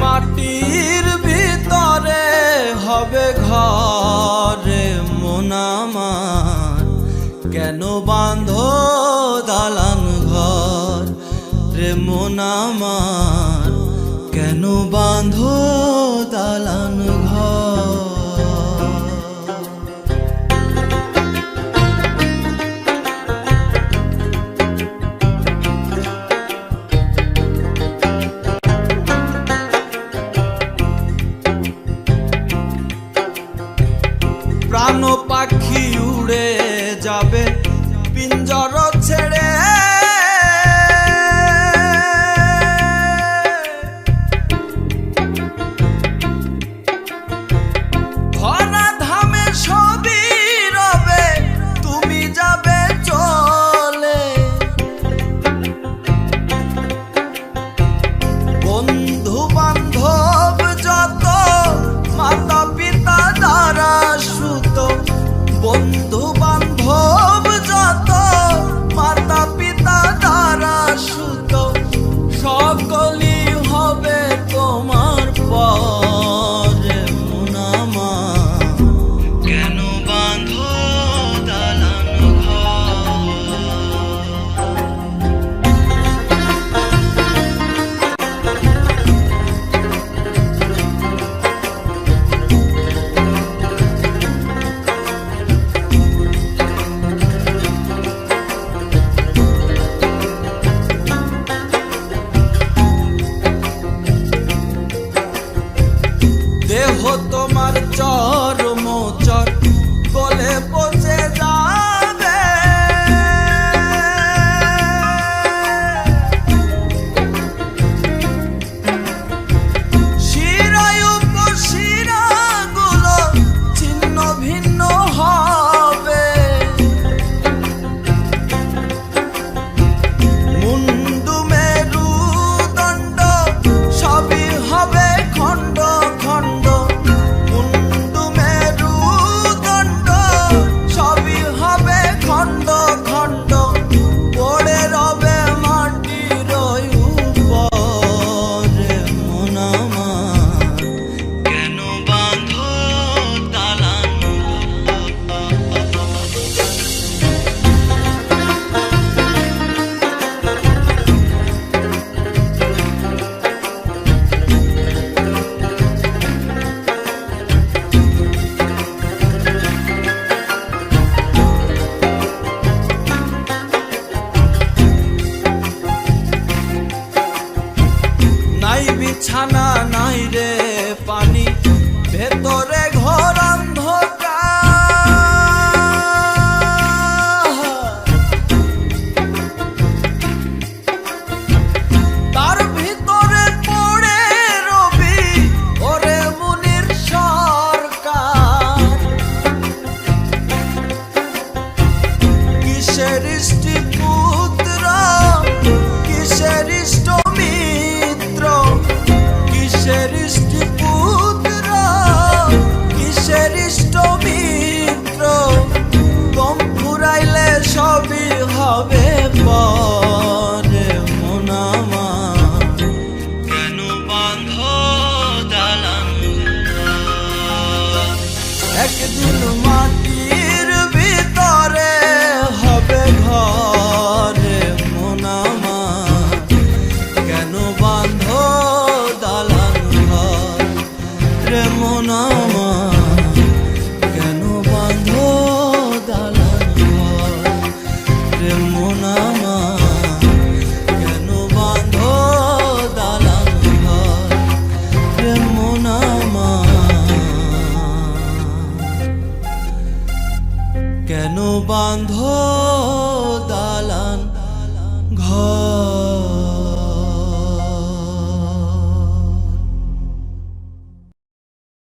মাটির ভিতরে হবে ঘরে মন আমার, কেন বাঁধো দালান ঘর রে মন আমার, কেন বাঁধো দালান ঘর। প্রাণ পাখি উড়ে যাবে পিঞ্জর ছেড়ে, ধরাধামে সবই রবে তুমি যাবে চলে। বন্ধু বান্ধব যত মাতা পিতা দ্বারা সুত, বন্ধু বান্ধব যত মাতা পিতা দ্বারা সুত, সকলই হবে তোমার পরে মন আমার, কেন বাঁধো দালান ঘর। দেহ তোমার চরম চর গলে পচে যাবে, শিরায় উপশিরা গুলো ছিন্ন ভিন্ন হবে, মুন্ডু মেরুদণ্ড সবই হবে খণ্ড খণ্ড, মুন্ডু মেরুদণ্ড সবই হবে খণ্ড খণ্ড, পড়ে রবে মাটির উপরে মন আমার, কেন বাঁধো দালান নাই বিছানা নাই রে পানি, ভেতরে ঘর অন্ধকার, তার ভিতরে পড়ে রবি ওরে মুনির সরকার। কিসের ইষ্টি পুত্র, কিসের ইষ্ট মিত্র, কিসের ইষ্টি পুত্র, কিসের ইষ্ট মিত্র, কম ফুরাইলে সবই হবে পরে মন আমার, কেন বাঁধো দালান ঘর। একদিন মাটির ভিতরে হবে ঘরে মন আমার, কেন বাঁধো দালান ঘর রে মন আমার, কেন বাঁধো দালান ঘর রে মন আমার, কেন বাঁধো দালান ঘর রে মন আমার, কেন বাঁধো